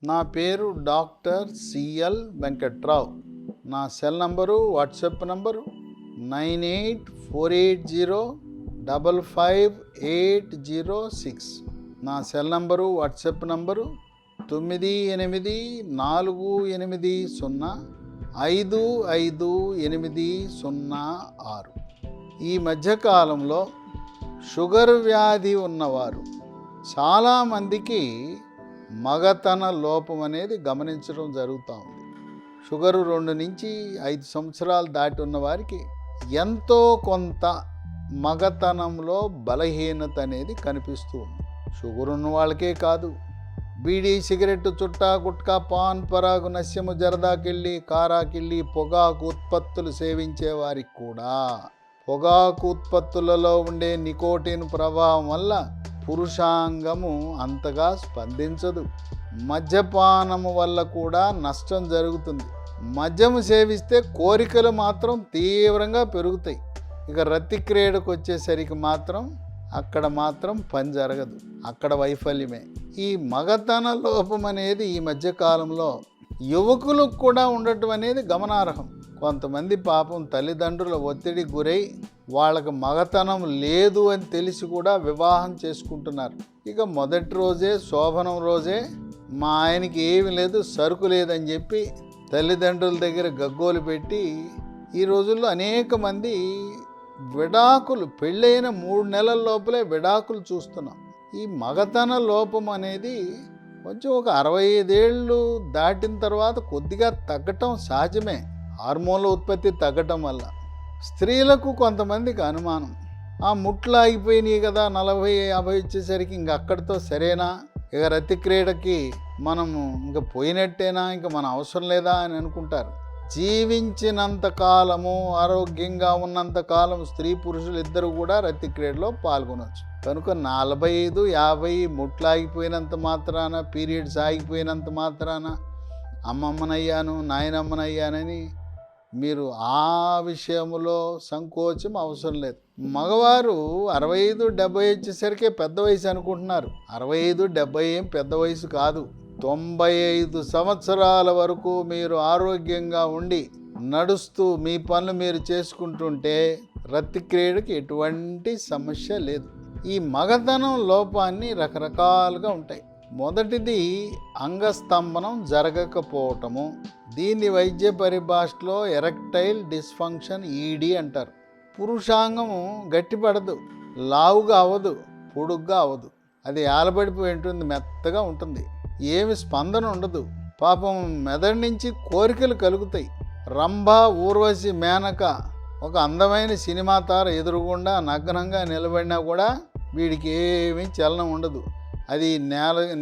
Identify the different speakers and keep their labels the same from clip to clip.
Speaker 1: నా పేరు doctor CL Venkatrao. నా సెల్ నంబరు, వాట్సాప్ నంబరు 9848055806. నా సెల్ నంబరు, వాట్సాప్ నంబరు 9848055806. ఈ మధ్యకాలంలో షుగర్ వ్యాధి ఉన్నవారు చాలామందికి మగతన లోపం అనేది గమనించడం జరుగుతూ ఉంది. షుగరు 2 నుంచి 5 సంవత్సరాలు దాటి ఉన్న వారికి ఎంతో కొంత మగతనంలో బలహీనత అనేది కనిపిస్తూ ఉంది. షుగర్ ఉన్న వాళ్ళకే కాదు, బీడీ, సిగరెట్, చుట్టా, గుట్కా, పాన్ పరాగు, నస్యము, జరదాకిళ్ళి, కారాకిళ్ళి, పొగాకు ఉత్పత్తులు సేవించే వారికి కూడా పొగాకు ఉత్పత్తులలో ఉండే నికోటిన్ ప్రభావం వల్ల పురుషాంగము అంతగా స్పందించదు. మద్యపానము వల్ల కూడా నష్టం జరుగుతుంది. మద్యము సేవిస్తే కోరికలు మాత్రం తీవ్రంగా పెరుగుతాయి. ఇక రతి క్రీడకు వచ్చేసరికి మాత్రం అక్కడ మాత్రం పని జరగదు, అక్కడ వైఫల్యమే. ఈ మగతన లోపం అనేది ఈ మధ్యకాలంలో యువకులకు కూడా ఉండటం అనేది గమనార్హం. కొంతమంది పాపం తల్లిదండ్రుల ఒత్తిడికి గురై వాళ్ళకు మగతనం లేదు అని తెలిసి కూడా వివాహం చేసుకుంటున్నారు. ఇక మొదటి రోజే, శోభనం రోజే మా ఆయనకి ఏమి లేదు, సరుకు లేదని చెప్పి తల్లిదండ్రుల దగ్గర గగ్గోలు పెట్టి ఈ రోజుల్లో అనేక మంది విడాకులు, పెళ్ళైన 3 నెలల లోపలే విడాకులు చూస్తున్నాం. ఈ మగతన లోపం అనేది కొంచెం ఒక 65 ఏళ్ళు దాటిన తర్వాత కొద్దిగా తగ్గటం సహజమే. హార్మోన్ల ఉత్పత్తి తగ్గటం వల్ల స్త్రీలకు కొంతమందికి అనుమానం, ఆ ముట్లు ఆగిపోయినాయి కదా 40-50 వచ్చేసరికి ఇంక అక్కడితో సరేనా, ఇక రతి క్రీడకి మనము ఇంక పోయినట్టేనా, ఇంక మన అవసరం లేదా అని అనుకుంటారు. జీవించినంత కాలము, ఆరోగ్యంగా ఉన్నంత కాలం స్త్రీ పురుషులు ఇద్దరు కూడా రతి క్రీడలో పాల్గొనవచ్చు. కనుక 45-50 ముట్లు ఆగిపోయినంత మాత్రాన, పీరియడ్స్ ఆగిపోయినంత మాత్రాన అమ్మమ్మనయ్యాను, నాయనమ్మనయ్యానని మీరు ఆ విషయంలో సంకోచం అవసరం లేదు. మగవారు 65-70 వచ్చేసరికి పెద్ద వయసు అనుకుంటున్నారు. 65-70 ఏం పెద్ద వయసు కాదు. 95 సంవత్సరాల వరకు మీరు ఆరోగ్యంగా ఉండి నడుస్తూ మీ పనులు మీరు చేసుకుంటుంటే రతి క్రీడకి ఎటువంటి సమస్య లేదు. ఈ మగతనం లోపాన్ని రకరకాలుగా ఉంటాయి. మొదటిది అంగస్తంభనం జరగకపోవటము. దీన్ని వైద్య పరిభాషలో ఎరెక్టైల్ డిస్ఫంక్షన్, ఈడీ అంటారు. పురుషాంగము గట్టిపడదు, లావుగా అవ్వదు, పొడుగ్గా అవ్వదు. అది ఆలబడిపోయి ఉంటుంది, మెత్తగా ఉంటుంది, ఏమి స్పందన ఉండదు. పాపం మెదడు నుంచి కోరికలు కలుగుతాయి. రంభ, ఊర్వశి, మేనక ఒక అందమైన సినిమా తార ఎదురుగుండా నగ్నంగా నిలబడినా కూడా వీడికి ఏమీ చలనం ఉండదు. అది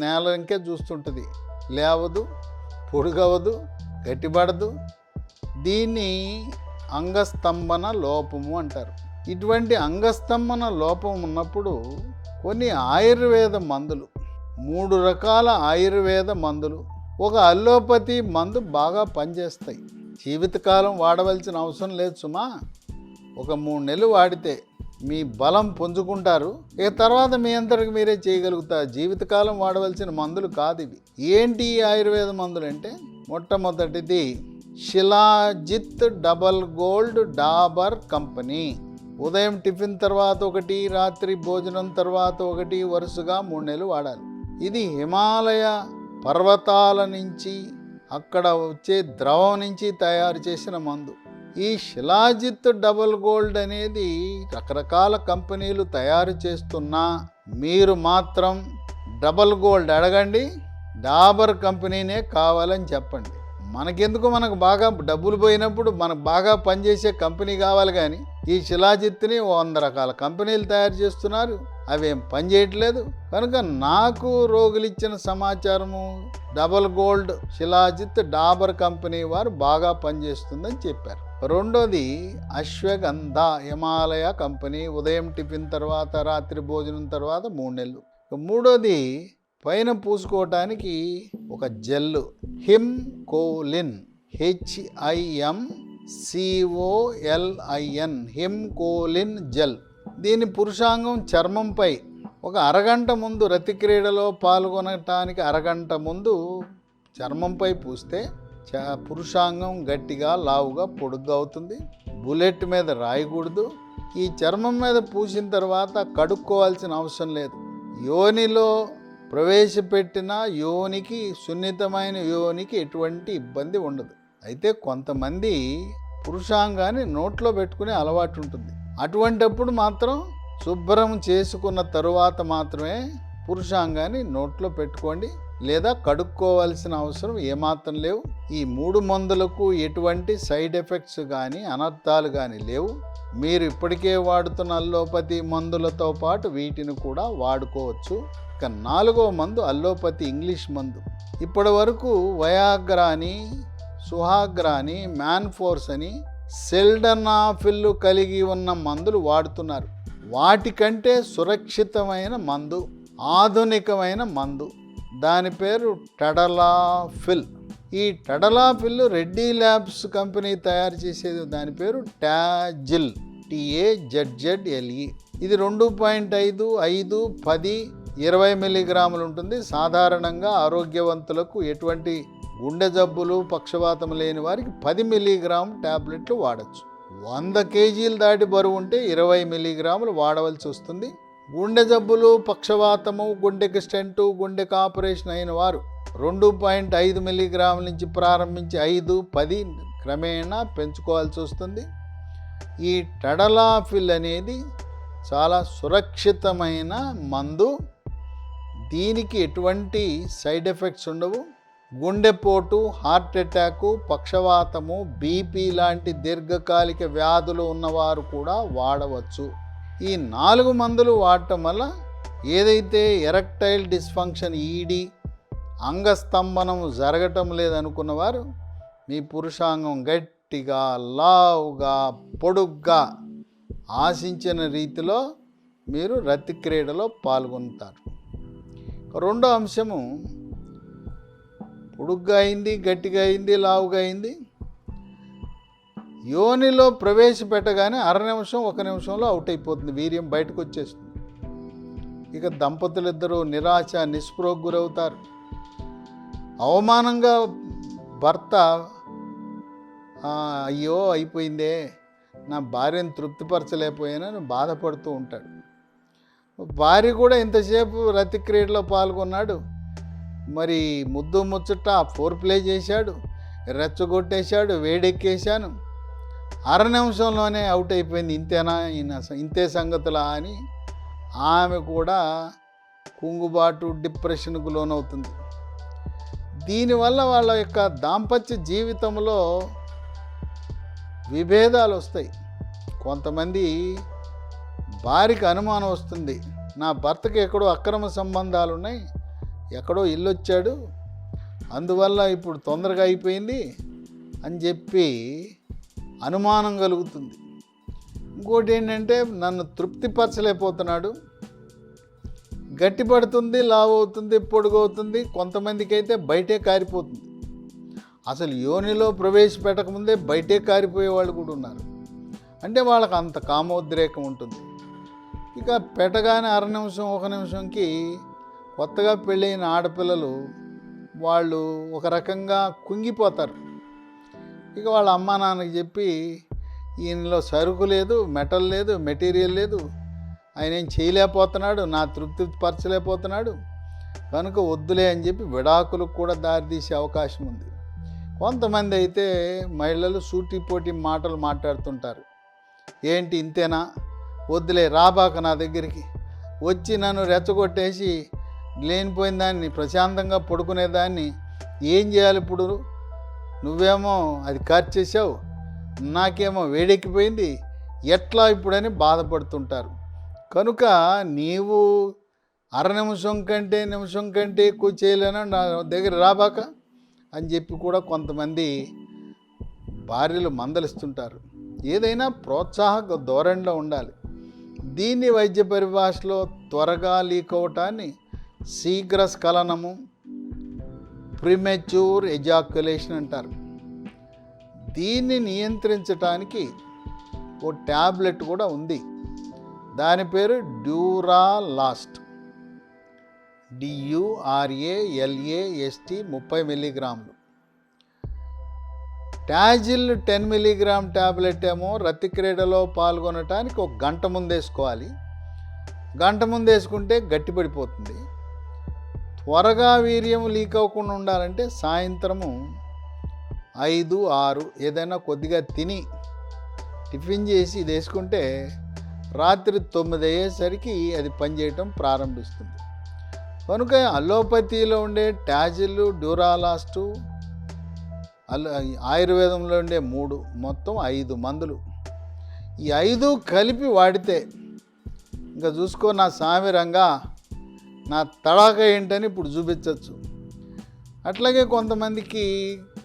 Speaker 1: నేలకే చూస్తుంటుంది, లేవదు, పొడుగవదు, గట్టిపడదు. దీన్ని అంగస్తంభన లోపము అంటారు. ఇటువంటి అంగస్తంభన లోపం ఉన్నప్పుడు కొన్ని ఆయుర్వేద మందులు, 3 రకాల ఆయుర్వేద మందులు, ఒక అల్లోపతి మందు బాగా పనిచేస్తాయి. జీవితకాలం వాడవలసిన అవసరం లేదు సుమా. ఒక 3 నెలలు వాడితే మీ బలం పుంజుకుంటారు. ఇక తర్వాత మీ అంతటికి మీరే చేయగలుగుతారు. జీవితకాలం వాడవలసిన మందులు కాదు ఇవి. ఏంటి ఆయుర్వేద మందులు అంటే, మొట్టమొదటిది shilajit double gold Dabur company. ఉదయం టిఫిన్ తర్వాత ఒకటి, రాత్రి భోజనం తర్వాత ఒకటి, వరుసగా 3 నెలలు వాడాలి. ఇది హిమాలయ పర్వతాల నుంచి, అక్కడ వచ్చే ద్రవం నుంచి తయారు చేసిన మందు. ఈ శిలాజిత్ డబల్ గోల్డ్ అనేది రకరకాల కంపెనీలు తయారు చేస్తున్నా మీరు మాత్రం డబల్ గోల్డ్ అడగండి, డాబర్ కంపెనీనే కావాలని చెప్పండి. మనకెందుకు, మనకు బాగా డబ్బులు పోయినప్పుడు మనకు బాగా పనిచేసే కంపెనీ కావాలి. కానీ ఈ శిలాజిత్ని 100 రకాల కంపెనీలు తయారు చేస్తున్నారు, అవేం పని చేయట్లేదు. కనుక నాకు రోగులు ఇచ్చిన సమాచారము double gold shilajit Dabur company వారు బాగా పనిచేస్తుందని చెప్పారు. రెండోది అశ్వగంధ హిమాలయ కంపెనీ, ఉదయం టిఫిన్ తర్వాత, రాత్రి భోజనం తర్వాత 3 నెలలు. మూడోది పైన పూసుకోవటానికి ఒక gel, Himcolin, HIMCOLIN, Himcolin gel. దీని పురుషాంగం చర్మంపై ఒక అరగంట ముందు, రతి క్రీడలో పాల్గొనటానికి అరగంట ముందు చర్మంపై పూస్తే పురుషాంగం గట్టిగా లావుగా పొడుగ్గా అవుతుంది. బుల్లెట్ మీద రాయకూడదు. ఈ చర్మం మీద పూసిన తర్వాత కడుక్కోవాల్సిన అవసరం లేదు. యోనిలో ప్రవేశపెట్టిన యోనికి, సున్నితమైన యోనికి ఎటువంటి ఇబ్బంది ఉండదు. అయితే కొంతమంది పురుషాంగాన్ని నోట్లో పెట్టుకునే అలవాటు ఉంటుంది. అటువంటప్పుడు మాత్రం శుభ్రం చేసుకున్న తరువాత మాత్రమే పురుషాంగాన్ని నోట్లో పెట్టుకోండి, లేదా కడుక్కోవాల్సిన అవసరం ఏమాత్రం లేవు. ఈ 3 మందులకు ఎటువంటి సైడ్ ఎఫెక్ట్స్ కానీ అనర్థాలు కానీ లేవు. మీరు ఇప్పటికే వాడుతున్న అల్లోపతి మందులతో పాటు వీటిని కూడా వాడుకోవచ్చు. ఇక 4వ మందు అల్లోపతి ఇంగ్లీష్ మందు. ఇప్పటి వరకు వయాగ్రా అని, సుహాగ్రా అని, మ్యాన్ఫోర్స్ అని, సెల్డనాఫిల్ కలిగి ఉన్న మందులు వాడుతున్నారు. వాటికంటే సురక్షితమైన మందు, ఆధునికమైన మందు, దాని పేరు టడలాఫిల్. ఈ టడలాఫిల్ రెడ్డి ల్యాబ్స్ కంపెనీ తయారు చేసేది, దాని పేరు టాజిల్, TAZZLE. ఇది 2.5, 5, 10, 20 మిల్లీగ్రాములు ఉంటుంది. సాధారణంగా ఆరోగ్యవంతులకు, ఎటువంటి గుండె జబ్బులు, పక్షవాతం లేని వారికి 10 మిల్లీగ్రామ్ ట్యాబ్లెట్లు వాడచ్చు. 100 కేజీలు దాటి బరువు ఉంటే 20 మిల్లీగ్రాములు వాడవలసి వస్తుంది. గుండె జబ్బులు, పక్షవాతము, గుండెకి స్టెంటు, గుండెకి ఆపరేషన్ అయిన వారు 2.5 మిల్లీగ్రాముల నుంచి ప్రారంభించి 5, 10 క్రమేణా పెంచుకోవాల్సి వస్తుంది. ఈ టడలాఫిల్ అనేది చాలా సురక్షితమైన మందు. దీనికి ఎటువంటి సైడ్ ఎఫెక్ట్స్ ఉండవు. గుండెపోటు, హార్ట్ అటాకు, పక్షవాతము, బీపీ లాంటి దీర్ఘకాలిక వ్యాధులు ఉన్నవారు కూడా వాడవచ్చు. ఈ 4 మందులు వాడటం వల్ల ఏదైతే ఎరెక్టైల్ డిస్ఫంక్షన్, ED, అంగస్తంభనం జరగటం లేదనుకున్నవారు మీ పురుషాంగం గట్టిగా, లావుగా, పొడుగ్గా ఆశించిన రీతిలో మీరు రతి క్రీడలో పాల్గొంటారు. రెండో అంశము, పొడుగ్గా అయింది, గట్టిగా అయింది, లావుగా అయింది, యోనిలో ప్రవేశపెట్టగానే 1/2 నిమిషం, 1 నిమిషంలో అవుట్ అయిపోతుంది, వీర్యం బయటకు వచ్చేస్తుంది. ఇక దంపతులిద్దరూ నిరాశ, నిస్పృహకు గురవుతారు. అవమానంగా భర్త, అయ్యో అయిపోయిందే, నా భార్యను తృప్తిపరచలేకపోయానని బాధపడుతూ ఉంటాడు. భార్య కూడా ఇంతసేపు రతి క్రీడలో పాల్గొన్నాడు, మరి ముద్దు ముచ్చట ఫోర్ ప్లే చేశాడు, రెచ్చగొట్టేశాడు, వేడెక్కేశాను, 1/2 నిమిషంలోనే అవుట్ అయిపోయింది, ఇంతేనా, ఇంతే సంగతులా అని ఆమె కూడా కుంగుబాటు, డిప్రెషన్కు లోనవుతుంది. దీనివల్ల వాళ్ళ యొక్క దాంపత్య జీవితంలో విభేదాలు వస్తాయి. కొంతమంది భార్యకి అనుమానం వస్తుంది, నా భర్తకి ఎక్కడో అక్రమ సంబంధాలు ఉన్నాయి, ఎక్కడో ఇల్లు వచ్చాడు, అందువల్ల ఇప్పుడు తొందరగా అయిపోయింది అని చెప్పి అనుమానం కలుగుతుంది. ఇంకోటి ఏంటంటే, నన్ను తృప్తిపరచలేకపోతున్నాడు, గట్టిపడుతుంది, లావు అవుతుంది, పొడుగవుతుంది, కొంతమందికి అయితే బయటే కారిపోతుంది. అసలు యోనిలో ప్రవేశపెట్టకముందే బయటే కారిపోయే వాళ్ళు కూడా ఉన్నారు. అంటే వాళ్ళకి అంత కామోద్రేకం ఉంటుంది. ఇక పెట్టగానే 1/2 నిమిషం, 1 నిమిషంకి కొత్తగా పెళ్ళైన ఆడపిల్లలు వాళ్ళు ఒక రకంగా కుంగిపోతారు. ఇక వాళ్ళ అమ్మా నాన్నకి చెప్పి, ఈయనలో సరుకు లేదు, మెటల్ లేదు, మెటీరియల్ లేదు, ఆయన ఏం చేయలేకపోతున్నాడు, నా తృప్తి పరచలేకపోతున్నాడు, కనుక వద్దులే అని చెప్పి విడాకులకు కూడా దారితీసే అవకాశం ఉంది. కొంతమంది అయితే మహిళలు సూటిపోటి మాటలు మాట్లాడుతుంటారు. ఏంటి ఇంతేనా, వద్దులే, రాబాక నా దగ్గరికి, వచ్చి నన్ను రెచ్చగొట్టేసి లేనిపోయిన దాన్ని, ప్రశాంతంగా పడుకునేదాన్ని ఏం చేయాలి ఇప్పుడు, నువ్వేమో అది ఖర్చు చేసావు, నాకేమో వేడెక్కిపోయింది, ఎట్లా ఇప్పుడని బాధపడుతుంటారు. కనుక నీవు 1/2 నిమిషం కంటే ఎక్కువ చేయలేనా, నా దగ్గర రాబాక అని చెప్పి కూడా కొంతమంది భార్యలు మందలిస్తుంటారు. ఏదైనా ప్రోత్సాహక ధోరణిలో ఉండాలి. దీన్ని వైద్య పరిభాషలో త్వరగా లీక్ అవటాన్ని శీఘ్ర స్ఖలనము, ప్రిమెచ్యూర్ ఎజాక్యులేషన్ అంటారు. దీన్ని నియంత్రించడానికి ఓ ట్యాబ్లెట్ కూడా ఉంది, దాని పేరు డ్యూరాలాస్ట్. DURALAST 30 మిల్లీగ్రాములు. టాజిల్ 10 మిల్లీగ్రామ్ ట్యాబ్లెట్ ఏమో రతి క్రీడలో పాల్గొనటానికి ఒక గంట ముందు వేసుకోవాలి. గంట ముందు వేసుకుంటే గట్టిపడిపోతుంది. త్వరగా వీర్యం లీక్ అవ్వకుండా ఉండాలంటే సాయంత్రము 5, 6 ఏదైనా కొద్దిగా తిని టిఫిన్ చేసి ఇది వేసుకుంటే రాత్రి 9 అయ్యేసరికి అది పనిచేయటం ప్రారంభిస్తుంది. కనుక అలోపతిలో ఉండే టాజిల్, డ్యూరాలాస్టు, ఆయుర్వేదంలో ఉండే 3 మొత్తం 5 మందులు. ఈ 5 కలిపి వాడితే ఇంకా చూసుకో నా సామిరంగా నా తడాక ఏంటని ఇప్పుడు చూపించవచ్చు. అట్లాగే కొంతమందికి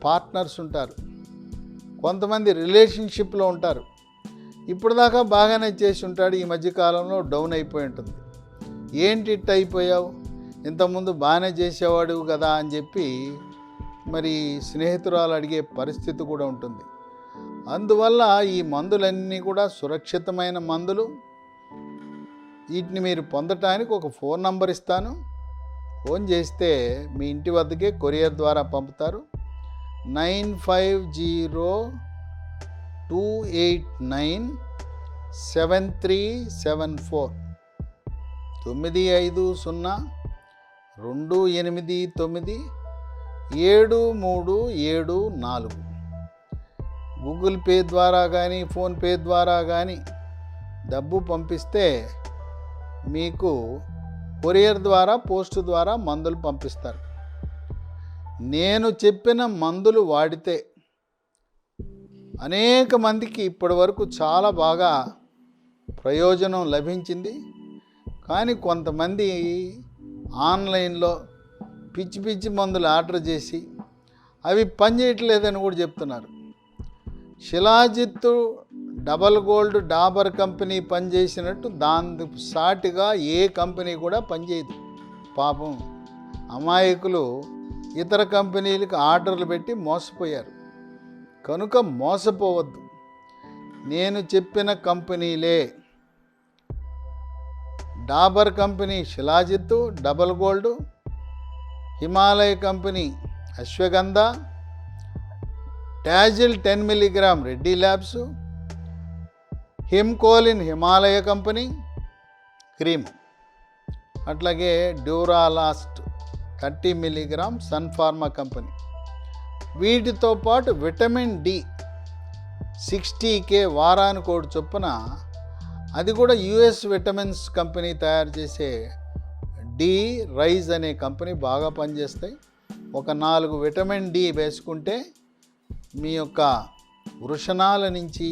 Speaker 1: పార్ట్నర్స్ ఉంటారు, కొంతమంది రిలేషన్షిప్లో ఉంటారు. ఇప్పుడు దాకా బాగానే చేసి ఉంటాడు, ఈ మధ్యకాలంలో డౌన్ అయిపోయి ఉంటుంది. ఏంటి ఇట్ అయిపోయావు, ఇంతకుముందు బాగానే చేసేవాడు కదా అని చెప్పి మరి స్నేహితురాలు అడిగే పరిస్థితి కూడా ఉంటుంది. అందువల్ల ఈ మందులన్నీ కూడా సురక్షితమైన మందులు. వీటిని మీరు పొందటానికి ఒక ఫోన్ నంబర్ ఇస్తాను. ఫోన్ చేస్తే మీ ఇంటి వద్దకే కొరియర్ ద్వారా పంపుతారు. 9502897374 950-289-7374. గూగుల్ పే ద్వారా కానీ ఫోన్పే ద్వారా కానీ డబ్బు పంపిస్తే మీకు కొరియర్ ద్వారా పోస్ట్ ద్వారా మందులు పంపిస్తారు. నేను చెప్పిన మందులు వాడితే అనేక మందికి ఇప్పటి వరకు చాలా బాగా ప్రయోజనం లభించింది. కానీ కొంతమంది ఆన్లైన్లో పిచ్చి పిచ్చి మందులు ఆర్డర్ చేసి అవి పనిచేయట్లేదని కూడా చెప్తున్నారు. Shilajit, double gold, Dabur company పనిచేసినట్టు దాని సాటిగా ఏ కంపెనీ కూడా పనిచేయదు. పాపం అమాయకులు ఇతర కంపెనీలకు ఆర్డర్లు పెట్టి మోసపోయారు. కనుక మోసపోవద్దు. నేను చెప్పిన కంపెనీలే Dabur company shilajit, double gold, Himalaya company ashwagandha, Tazzle 10 milligram Reddy labs, Himcolin Himalaya company cream, అట్లాగే Duralast 30 milligram Sun Pharma company. వీటితో పాటు విటమిన్ డి 60K వారానికి ఒకటి చొప్పున, అది కూడా యుఎస్ విటమిన్స్ కంపెనీ తయారు చేసే డి రైజ్ అనే కంపెనీ బాగా పనిచేస్తాయి. ఒక 4 విటమిన్ డి వేసుకుంటే మీ యొక్క వృషణాల నుంచి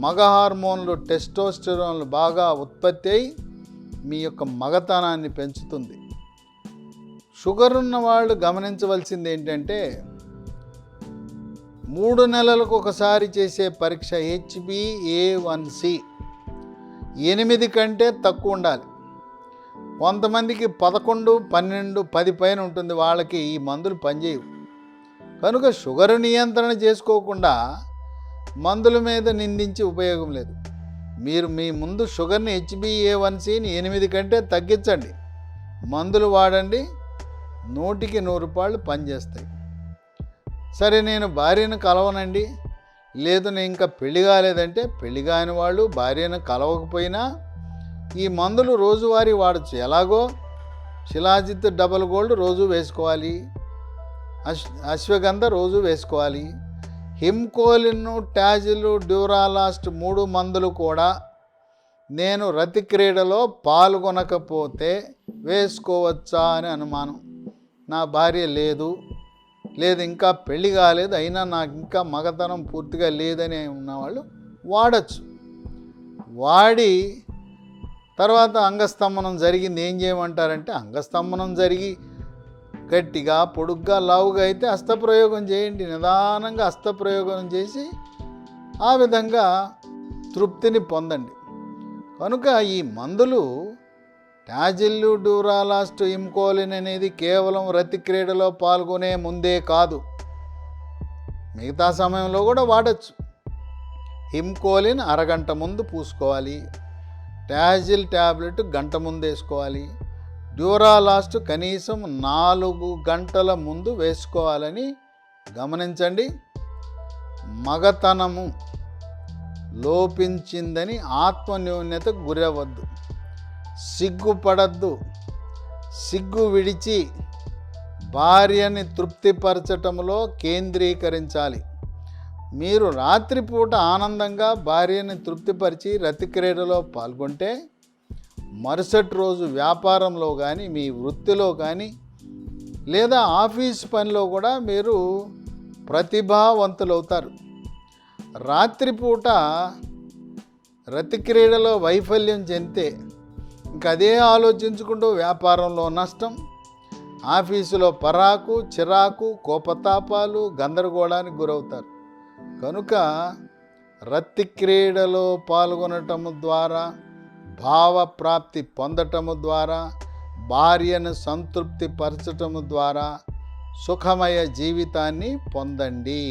Speaker 1: మగ హార్మోన్లు టెస్టోస్టెరాన్లు బాగా ఉత్పత్తి అయి మీ యొక్క మగతనాన్ని పెంచుతుంది. షుగర్ ఉన్న వాళ్ళు గమనించవలసింది ఏంటంటే 3 నెలలకు ఒకసారి చేసే పరీక్ష HbA1c 8 కంటే తక్కువ ఉండాలి. కొంతమందికి 11, 12, 10 పైన ఉంటుంది. వాళ్ళకి ఈ మందులు పనిచేయవు. కనుక షుగర్ నియంత్రణ చేసుకోకుండా మందుల మీద నిందించి ఉపయోగం లేదు. మీరు మీ ముందు షుగర్ని HbA1cని 8 కంటే తగ్గించండి, మందులు వాడండి, 100కి 100 రూపాయలు పనిచేస్తాయి. సరే నేను భార్యను కలవనండి, లేదు నేను ఇంకా పెళ్లి కాలేదంటే, పెళ్లి కాని వాళ్ళు భార్యను కలవకపోయినా ఈ మందులు రోజువారీ వాడచ్చు. ఎలాగో శిలాజిత్ డబల్ గోల్డ్ రోజు వేసుకోవాలి, అశ్వగంధ రోజు వేసుకోవాలి, హిమ్కోలిన్, టాజిల్, డ్యూరాలాస్ట్ 3 మందులు కూడా నేను రతి క్రీడలో పాల్గొనకపోతే వేసుకోవచ్చా అని అనుమానం. నా భార్య లేదు ఇంకా పెళ్లి కాలేదు, అయినా నాకు ఇంకా మగతనం పూర్తిగా లేదని ఉన్నవాళ్ళు వాడచ్చు. వాడి తర్వాత అంగస్తంభనం జరిగింది ఏం చేయమంటారంటే, అంగస్తంభనం జరిగి గట్టిగా పొడుగ్గా లావుగా అయితే హస్తప్రయోగం చేయండి. నిదానంగా హస్తప్రయోగం చేసి ఆ విధంగా తృప్తిని పొందండి. కనుక ఈ మందులు టాజిల్, డ్యూరాలాస్ట్, హిమ్కోలిన్ అనేది కేవలం రతి క్రీడలో పాల్గొనే ముందే కాదు, మిగతా సమయంలో కూడా వాడచ్చు. హిమ్కోలిన్ అరగంట ముందు పూసుకోవాలి, టాజిల్ ట్యాబ్లెట్ గంట ముందు వేసుకోవాలి, డ్యూరాలాస్ట్ కనీసం 4 గంటల ముందు వేసుకోవాలని గమనించండి. మగతనము లోపించిందని ఆత్మన్యూన్యతకు గురవద్దు. సిగ్గుపడద్దు. సిగ్గు విడిచి భార్యని తృప్తిపరచటంలో కేంద్రీకరించాలి. మీరు రాత్రిపూట ఆనందంగా భార్యని తృప్తిపరిచి రతిక్రీడలో పాల్గొంటే మరుసటి రోజు వ్యాపారంలో కానీ, మీ వృత్తిలో కానీ, లేదా ఆఫీస్ పనిలో కూడా మీరు ప్రతిభావంతులవుతారు. రాత్రిపూట రతిక్రీడలో వైఫల్యం చెందితే ఇంక అదే ఆలోచించుకుంటూ వ్యాపారంలో నష్టం, ఆఫీసులో పరాకు, చిరాకు, కోపతాపాలు, గందరగోళానికి గురవుతారు. కనుక రతిక్రీడలో పాల్గొనటము ద్వారా, భావప్రాప్తి పొందటము ద్వారా, భార్యను సంతృప్తి పరచటము ద్వారా సుఖమయ జీవితాన్ని పొందండి.